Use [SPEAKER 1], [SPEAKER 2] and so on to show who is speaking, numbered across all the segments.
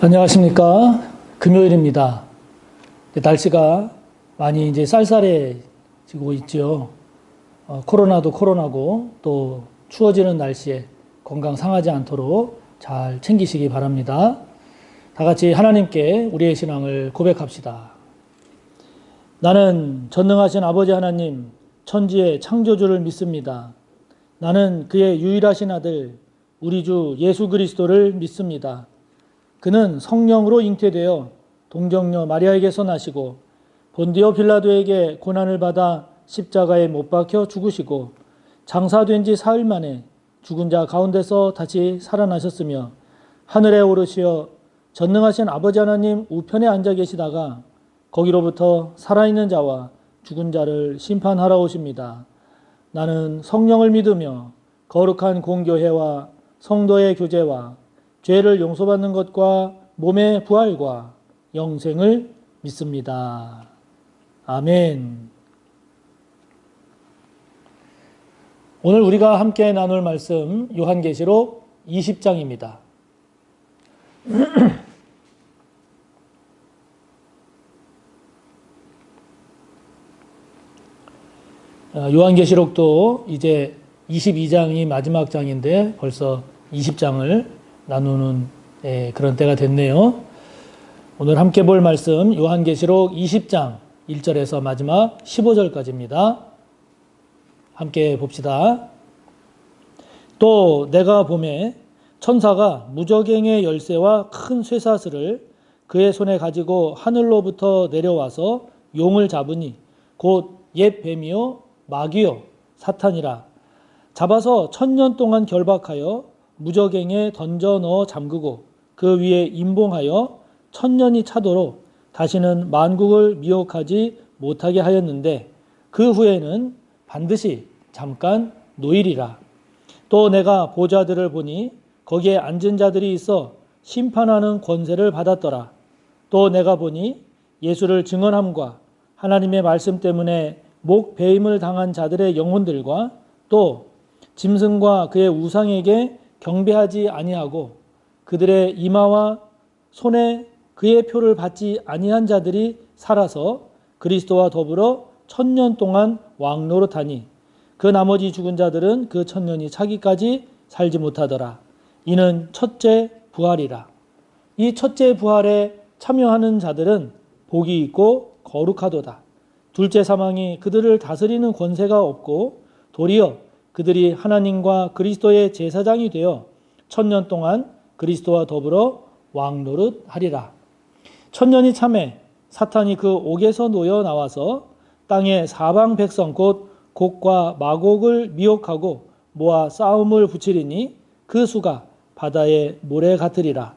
[SPEAKER 1] 안녕하십니까. 금요일입니다. 날씨가 많이 이제 쌀쌀해지고 있죠. 코로나도 코로나고 또 추워지는 날씨에 건강 상하지 않도록 잘 챙기시기 바랍니다. 다 같이 하나님께 우리의 신앙을 고백합시다. 나는 전능하신 아버지 하나님, 천지의 창조주를 믿습니다. 나는 그의 유일하신 아들, 우리 주 예수 그리스도를 믿습니다. 그는 성령으로 잉태되어 동정녀 마리아에게서 나시고 본디오 빌라도에게 고난을 받아 십자가에 못 박혀 죽으시고 장사된 지 사흘 만에 죽은 자 가운데서 다시 살아나셨으며 하늘에 오르시어 전능하신 아버지 하나님 우편에 앉아 계시다가 거기로부터 살아있는 자와 죽은 자를 심판하러 오십니다. 나는 성령을 믿으며 거룩한 공교회와 성도의 교제와 죄를 용서받는 것과 몸의 부활과 영생을 믿습니다. 아멘. 오늘 우리가 함께 나눌 말씀 요한계시록 20장입니다. 요한계시록도 이제 22장이 마지막 장인데 벌써 20장을 나누는 그런 때가 됐네요. 오늘 함께 볼 말씀 요한계시록 20장 1절에서 마지막 15절까지입니다. 함께 봅시다. 또 내가 보매 천사가 무저갱의 열쇠와 큰 쇠사슬을 그의 손에 가지고 하늘로부터 내려와서 용을 잡으니 곧 옛 뱀이요 마귀요 사탄이라. 잡아서 1000년 동안 결박하여 무저갱에 던져 넣어 잠그고 그 위에 임봉하여 1000년이 차도록 다시는 만국을 미혹하지 못하게 하였는데 그 후에는 반드시 잠깐 노일이라. 또 내가 보좌들을 보니 거기에 앉은 자들이 있어 심판하는 권세를 받았더라. 또 내가 보니 예수를 증언함과 하나님의 말씀 때문에 목 베임을 당한 자들의 영혼들과 또 짐승과 그의 우상에게 경배하지 아니하고 그들의 이마와 손에 그의 표를 받지 아니한 자들이 살아서 그리스도와 더불어 1000년 동안 왕노릇하니 그 나머지 죽은 자들은 그 1000년이 차기까지 살지 못하더라. 이는 첫째 부활이라. 이 첫째 부활에 참여하는 자들은 복이 있고 거룩하도다. 둘째 사망이 그들을 다스리는 권세가 없고 도리어 그들이 하나님과 그리스도의 제사장이 되어 1000년 동안 그리스도와 더불어 왕노릇하리라. 1000년이 참에 사탄이 그 옥에서 놓여 나와서 땅의 사방 백성 곧 곡과 마곡을 미혹하고 모아 싸움을 붙이리니 그 수가 바다의 모래 같으리라.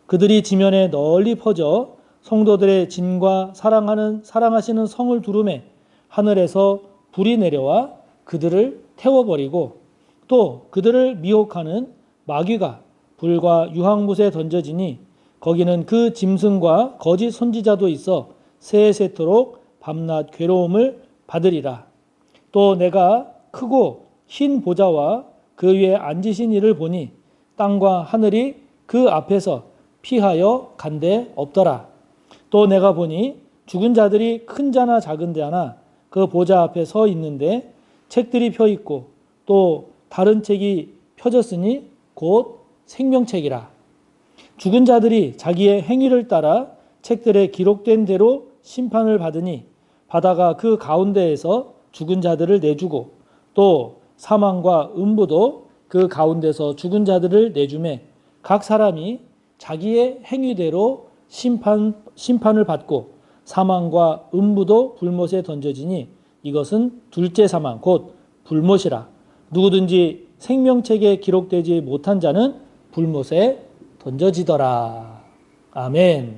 [SPEAKER 1] 그들이 지면에 널리 퍼져 성도들의 진과 사랑하시는 성을 두루매 하늘에서 불이 내려와 그들을 태워버리고 또 그들을 미혹하는 마귀가 불과 유황못에 던져지니 거기는 그 짐승과 거짓 선지자도 있어 세세토록 밤낮 괴로움을 받으리라. 또 내가 크고 흰 보좌와 그 위에 앉으신 이를 보니 땅과 하늘이 그 앞에서 피하여 간데 없더라. 또 내가 보니 죽은 자들이 큰 자나 작은 자나 그 보좌 앞에 서 있는데 책들이 펴 있고 또 다른 책이 펴졌으니 곧 생명책이라. 죽은 자들이 자기의 행위를 따라 책들에 기록된 대로 심판을 받으니 바다가 그 가운데에서 죽은 자들을 내주고 또 사망과 음부도 그 가운데서 죽은 자들을 내주매 각 사람이 자기의 행위대로 심판을 받고 사망과 음부도 불못에 던져지니 이것은 둘째 사망 곧 불못이라. 누구든지 생명책에 기록되지 못한 자는 불못에 던져지더라. 아멘.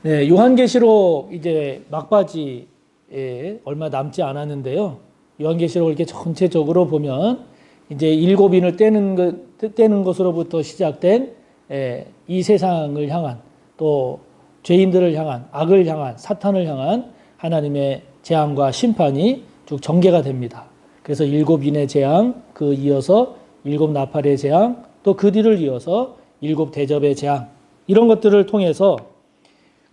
[SPEAKER 1] 네, 요한계시록 이제 막바지에 얼마 남지 않았는데요. 요한계시록 이렇게 전체적으로 보면 이제 7인을 떼는 것으로부터 시작된 이 세상을 향한 또 죄인들을 향한 악을 향한 사탄을 향한 하나님의 재앙과 심판이 쭉 전개가 됩니다. 그래서 7인의 재앙, 그 이어서 7 나팔의 재앙, 또 그 뒤를 이어서 일곱 대접의 재앙 이런 것들을 통해서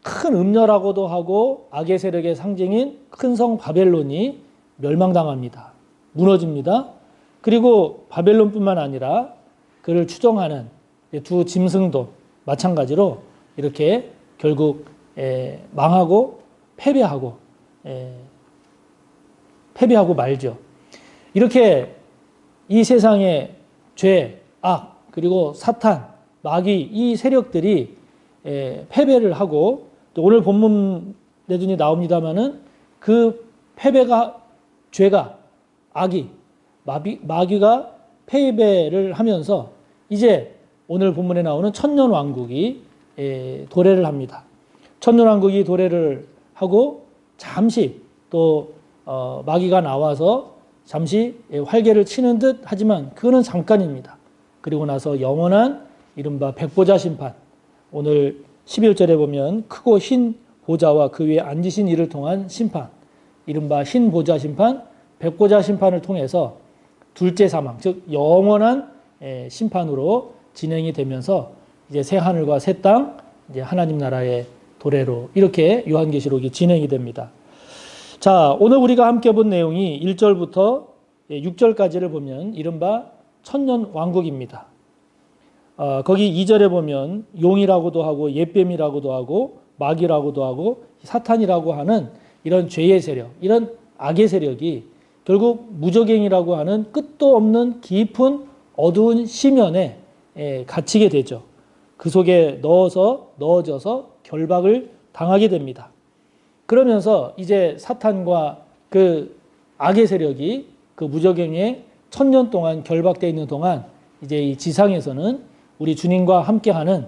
[SPEAKER 1] 큰 음녀라고도 하고 악의 세력의 상징인 큰 성 바벨론이 멸망당합니다. 무너집니다. 그리고 바벨론뿐만 아니라 그를 추종하는 두 짐승도 마찬가지로 이렇게 결국 망하고 패배하고 말죠. 이렇게 이 세상의 죄, 악, 그리고 사탄, 마귀 이 세력들이 패배를 하고 또 오늘 본문 내준이 나옵니다마는 그 패배가 죄가 악이 마귀가 패배를 하면서 이제 오늘 본문에 나오는 천년왕국이 도래를 합니다. 천년왕국이 도래를 하고 잠시 또 마귀가 나와서 잠시 활개를 치는 듯 하지만 그거는 잠깐입니다. 그리고 나서 영원한 이른바 백보자 심판, 오늘 11절에 보면 크고 흰 보좌와 그 위에 앉으신 이를 통한 심판, 이른바 흰 보좌 심판, 백보자 심판을 통해서 둘째 사망, 즉 영원한 심판으로 진행이 되면서 이제 새 하늘과 새 땅, 이제 하나님 나라의 도래로 이렇게 요한계시록이 진행이 됩니다. 자, 오늘 우리가 함께 본 내용이 1절부터 6절까지를 보면 이른바 천년 왕국입니다. 거기 2절에 보면 용이라고도 하고 옛뱀이라고도 하고 마귀라고도 하고 사탄이라고 하는 이런 죄의 세력, 이런 악의 세력이 결국 무저갱이라고 하는 끝도 없는 깊은 어두운 심연에 갇히게 되죠. 그 속에 넣어져서 결박을 당하게 됩니다. 그러면서 이제 사탄과 그 악의 세력이 그 무저갱에 1000년 동안 결박되어 있는 동안 이제 이 지상에서는 우리 주님과 함께하는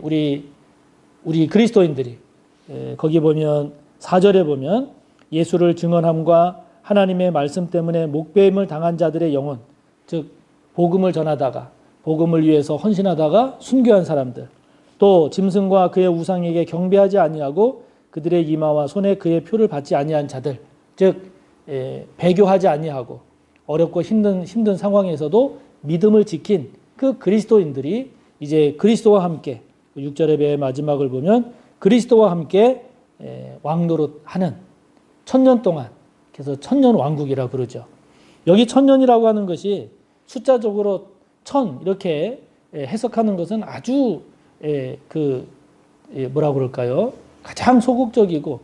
[SPEAKER 1] 우리 그리스도인들이 거기 보면 4절에 보면 예수를 증언함과 하나님의 말씀 때문에 목배임을 당한 자들의 영혼, 즉 복음을 전하다가 복음을 위해서 헌신하다가 순교한 사람들, 또 짐승과 그의 우상에게 경배하지 아니하고 그들의 이마와 손에 그의 표를 받지 아니한 자들, 즉 배교하지 아니하고 어렵고 힘든 상황에서도 믿음을 지킨 그 그리스도인들이 이제 그리스도와 함께 6절의 배의 마지막을 보면 그리스도와 함께 왕노릇하는 1000년 동안, 그래서 천년왕국이라 그러죠. 여기 천년이라고 하는 것이 숫자적으로 1000 이렇게 해석하는 것은 아주 뭐라고 그럴까요? 가장 소극적이고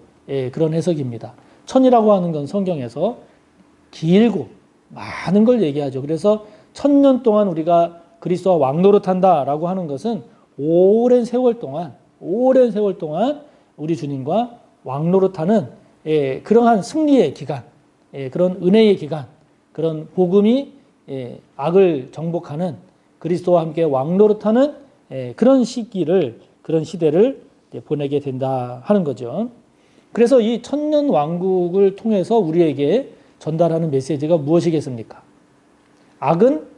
[SPEAKER 1] 그런 해석입니다. 1000이라고 하는 건 성경에서 길고 많은 걸 얘기하죠. 그래서 1000년 동안 우리가 그리스도와 왕노릇한다라고 하는 것은 오랜 세월 동안 우리 주님과 왕노릇하는 그러한 승리의 기간, 그런 은혜의 기간, 그런 복음이 악을 정복하는 그리스도와 함께 왕노릇하는 그런 시기를, 그런 시대를 보내게 된다 하는 거죠. 그래서 이 천년 왕국을 통해서 우리에게 전달하는 메시지가 무엇이겠습니까? 악은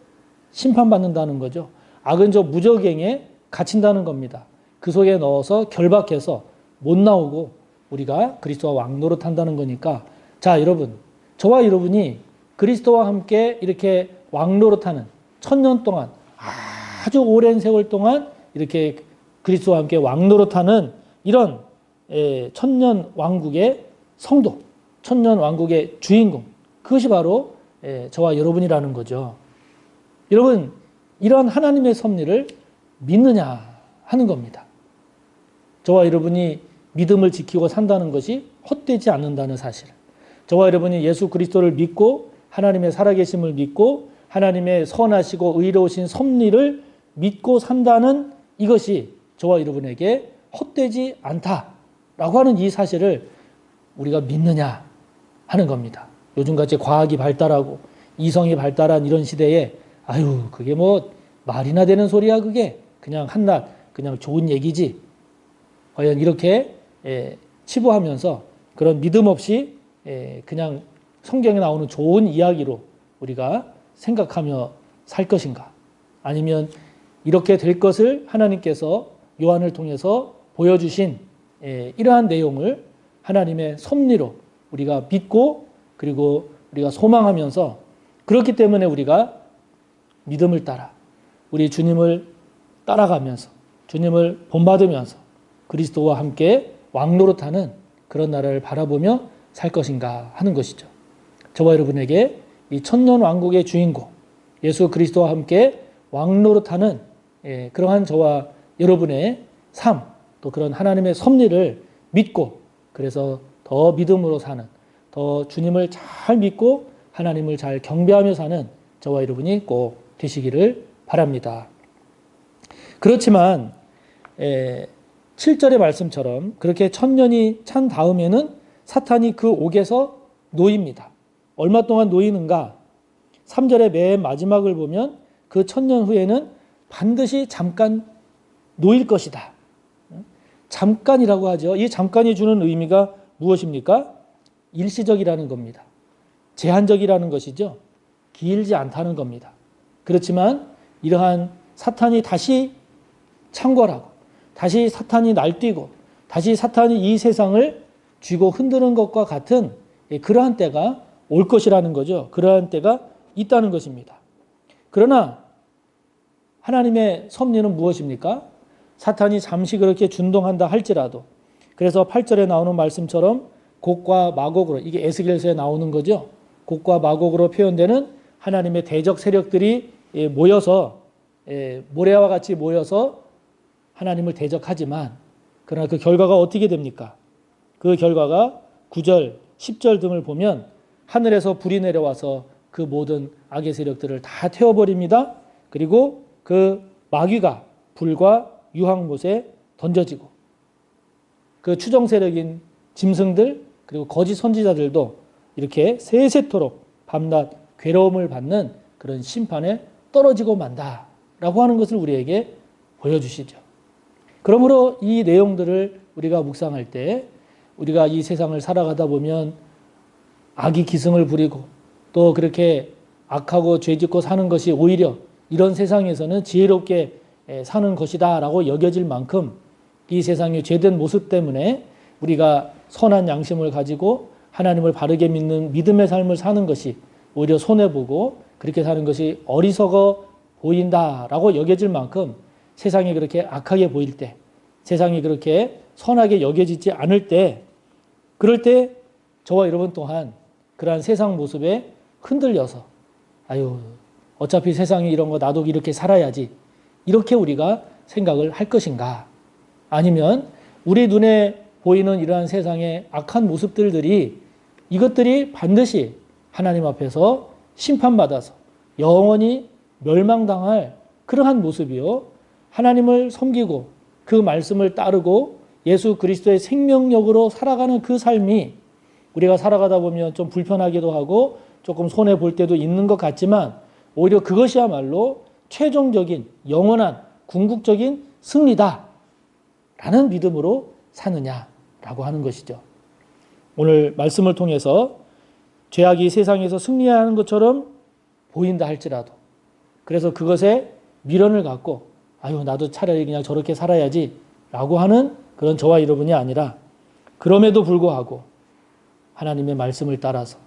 [SPEAKER 1] 심판받는다는 거죠. 악은 저 무저갱에 갇힌다는 겁니다. 그 속에 넣어서 결박해서 못 나오고 우리가 그리스도와 왕노릇한다는 거니까, 자 여러분, 저와 여러분이 그리스도와 함께 이렇게 왕노릇하는 1000년 동안, 아주 오랜 세월 동안 이렇게 그리스도와 함께 왕노릇하는 이런 천년 왕국의 성도, 천년 왕국의 주인공, 그것이 바로 저와 여러분이라는 거죠. 여러분, 이런 하나님의 섭리를 믿느냐 하는 겁니다. 저와 여러분이 믿음을 지키고 산다는 것이 헛되지 않는다는 사실. 저와 여러분이 예수 그리스도를 믿고 하나님의 살아계심을 믿고 하나님의 선하시고 의로우신 섭리를 믿고 산다는 이것이 저와 여러분에게 헛되지 않다라고 하는 이 사실을 우리가 믿느냐 하는 겁니다. 요즘같이 과학이 발달하고 이성이 발달한 이런 시대에 그게 뭐 말이나 되는 소리야 그게 그냥 한낱 그냥 좋은 얘기지. 과연 이렇게 치부하면서 그런 믿음 없이 그냥 성경에 나오는 좋은 이야기로 우리가 생각하며 살 것인가? 아니면 이렇게 될 것을 하나님께서 요한을 통해서 보여주신 이러한 내용을 하나님의 섭리로 우리가 믿고 그리고 우리가 소망하면서, 그렇기 때문에 우리가 믿음을 따라 우리 주님을 따라가면서 주님을 본받으면서 그리스도와 함께 왕노릇하는 그런 나라를 바라보며 살 것인가 하는 것이죠. 저와 여러분에게 이 천년 왕국의 주인공 예수 그리스도와 함께 왕노릇하는 그러한 저와 여러분의 삶, 또 그런 하나님의 섭리를 믿고 그래서 더 믿음으로 사는, 더 주님을 잘 믿고 하나님을 잘 경배하며 사는 저와 여러분이 꼭 되시기를 바랍니다. 그렇지만 7절의 말씀처럼 그렇게 천년이 찬 다음에는 사탄이 그 옥에서 놓입니다. 얼마 동안 놓이는가? 3절의 맨 마지막을 보면 그 천년 후에는 반드시 잠깐 놓일 것이다. 잠깐이라고 하죠. 이 잠깐이 주는 의미가 무엇입니까? 일시적이라는 겁니다. 제한적이라는 것이죠. 길지 않다는 겁니다. 그렇지만 이러한 사탄이 다시 창궐하고 다시 사탄이 날뛰고 다시 사탄이 이 세상을 쥐고 흔드는 것과 같은 그러한 때가 올 것이라는 거죠. 그러한 때가 있다는 것입니다. 그러나 하나님의 섭리는 무엇입니까? 사탄이 잠시 그렇게 준동한다 할지라도 그래서 8절에 나오는 말씀처럼 곡과 마곡으로 이게 에스겔서에 나오는 거죠. 곡과 마곡으로 표현되는 하나님의 대적 세력들이 모여서 모래와 같이 모여서 하나님을 대적하지만 그러나 그 결과가 어떻게 됩니까? 그 결과가 9절, 10절 등을 보면 하늘에서 불이 내려와서 그 모든 악의 세력들을 다 태워버립니다. 그리고 그 마귀가 불과 유황못에 던져지고 그 추정 세력인 짐승들 그리고 거짓 선지자들도 이렇게 세세토록 밤낮 괴로움을 받는 그런 심판에 떨어지고 만다라고 하는 것을 우리에게 보여주시죠. 그러므로 이 내용들을 우리가 묵상할 때 우리가 이 세상을 살아가다 보면 악이 기승을 부리고 또 그렇게 악하고 죄짓고 사는 것이 오히려 이런 세상에서는 지혜롭게 사는 것이다 라고 여겨질 만큼 이 세상의 죄된 모습 때문에 우리가 선한 양심을 가지고 하나님을 바르게 믿는 믿음의 삶을 사는 것이 오히려 손해보고 그렇게 사는 것이 어리석어 보인다라고 여겨질 만큼 세상이 그렇게 악하게 보일 때 세상이 그렇게 선하게 여겨지지 않을 때 그럴 때 저와 여러분 또한 그러한 세상 모습에 흔들려서 아유 어차피 세상이 이런 거 나도 이렇게 살아야지 이렇게 우리가 생각을 할 것인가 아니면 우리 눈에 보이는 이러한 세상의 악한 모습들이 이것들이 반드시 하나님 앞에서 심판받아서 영원히 멸망당할 그러한 모습이요 하나님을 섬기고 그 말씀을 따르고 예수 그리스도의 생명력으로 살아가는 그 삶이 우리가 살아가다 보면 좀 불편하기도 하고 조금 손해볼 때도 있는 것 같지만 오히려 그것이야말로 최종적인 영원한 궁극적인 승리다 라는 믿음으로 사느냐라고 하는 것이죠. 오늘 말씀을 통해서 죄악이 세상에서 승리하는 것처럼 보인다 할지라도 그래서 그것에 미련을 갖고 아유 나도 차라리 그냥 저렇게 살아야지 라고 하는 그런 저와 여러분이 아니라 그럼에도 불구하고 하나님의 말씀을 따라서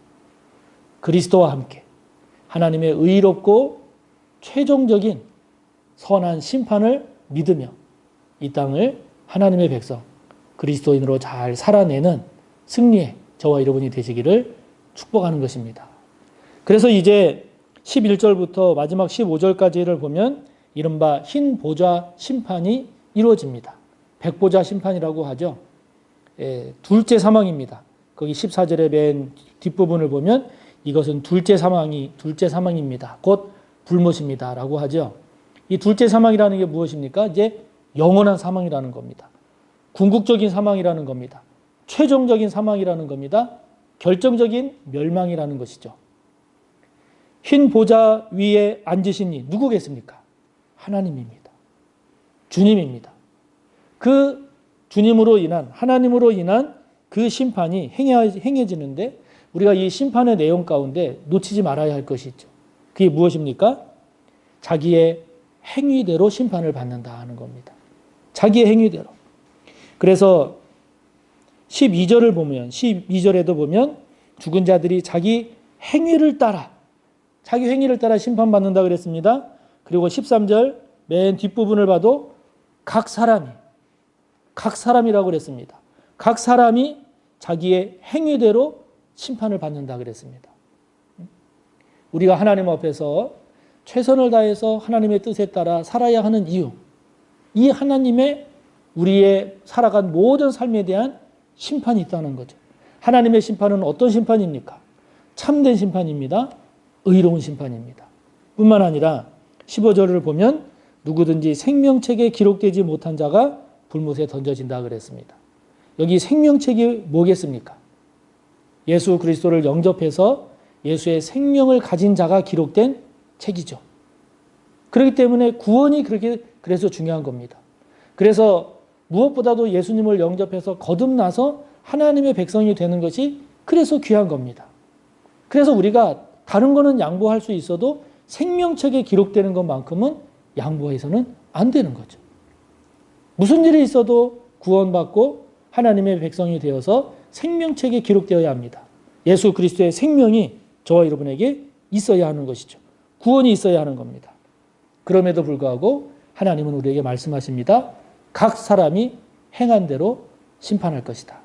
[SPEAKER 1] 그리스도와 함께 하나님의 의롭고 최종적인 선한 심판을 믿으며 이 땅을 하나님의 백성 그리스도인으로 잘 살아내는 승리의 저와 여러분이 되시기를 축복하는 것입니다. 그래서 이제 11절부터 마지막 15절까지를 보면 이른바 흰 보좌 심판이 이루어집니다. 백보좌 심판이라고 하죠. 둘째 사망입니다. 거기 14절의 맨 뒷부분을 보면 이것은 둘째 사망입니다. 곧 불못입니다. 라고 하죠. 이 둘째 사망이라는 게 무엇입니까? 이제 영원한 사망이라는 겁니다. 궁극적인 사망이라는 겁니다. 최종적인 사망이라는 겁니다. 결정적인 멸망이라는 것이죠. 흰 보좌 위에 앉으신 이 누구겠습니까? 하나님입니다. 주님입니다. 그 주님으로 인한 하나님으로 인한 그 심판이 행해지는데 우리가 이 심판의 내용 가운데 놓치지 말아야 할 것이 있죠. 그게 무엇입니까? 자기의 행위대로 심판을 받는다 하는 겁니다. 자기의 행위대로. 그래서 12절을 보면 12절에도 보면 죽은 자들이 자기 행위를 따라 심판받는다 그랬습니다. 그리고 13절 맨 뒷부분을 봐도 각 사람이라고 그랬습니다. 각 사람이 자기의 행위대로 심판을 받는다 그랬습니다. 우리가 하나님 앞에서 최선을 다해서 하나님의 뜻에 따라 살아야 하는 이유, 이 하나님의 우리의 살아간 모든 삶에 대한 심판이 있다는 거죠. 하나님의 심판은 어떤 심판입니까? 참된 심판입니다. 의로운 심판입니다. 뿐만 아니라 15절을 보면 누구든지 생명책에 기록되지 못한 자가 불못에 던져진다 그랬습니다. 여기 생명책이 뭐겠습니까? 예수 그리스도를 영접해서 예수의 생명을 가진 자가 기록된 책이죠. 그렇기 때문에 구원이 그래서 중요한 겁니다. 그래서 무엇보다도 예수님을 영접해서 거듭나서 하나님의 백성이 되는 것이 그래서 귀한 겁니다. 그래서 우리가 다른 거는 양보할 수 있어도 생명책에 기록되는 것만큼은 양보해서는 안 되는 거죠. 무슨 일이 있어도 구원받고 하나님의 백성이 되어서 생명책에 기록되어야 합니다. 예수 그리스도의 생명이 저와 여러분에게 있어야 하는 것이죠. 구원이 있어야 하는 겁니다. 그럼에도 불구하고 하나님은 우리에게 말씀하십니다. 각 사람이 행한 대로 심판할 것이다.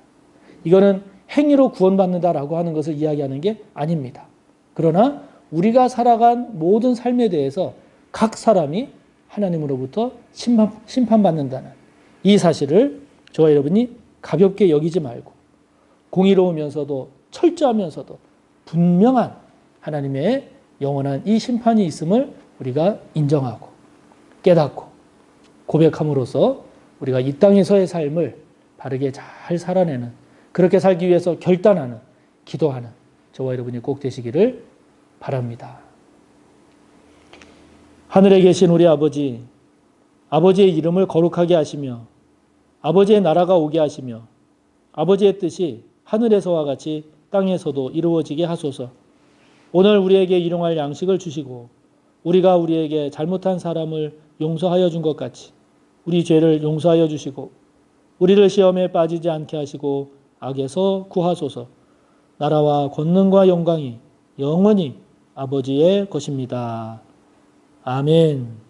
[SPEAKER 1] 이거는 행위로 구원받는다라고 하는 것을 이야기하는 게 아닙니다. 그러나 우리가 살아간 모든 삶에 대해서 각 사람이 하나님으로부터 심판받는다는 이 사실을 저와 여러분이 가볍게 여기지 말고 공의로우면서도 철저하면서도 분명한 하나님의 영원한 이 심판이 있음을 우리가 인정하고 깨닫고 고백함으로써 우리가 이 땅에서의 삶을 바르게 잘 살아내는, 그렇게 살기 위해서 결단하는, 기도하는 저와 여러분이 꼭 되시기를 바랍니다. 하늘에 계신 우리 아버지, 아버지의 이름을 거룩하게 하시며 아버지의 나라가 오게 하시며 아버지의 뜻이 하늘에서와 같이 땅에서도 이루어지게 하소서. 오늘 우리에게 일용할 양식을 주시고 우리가 우리에게 잘못한 사람을 용서하여 준 것 같이 우리 죄를 용서하여 주시고 우리를 시험에 빠지지 않게 하시고 악에서 구하소서. 나라와 권능과 영광이 영원히 아버지의 것입니다. 아멘.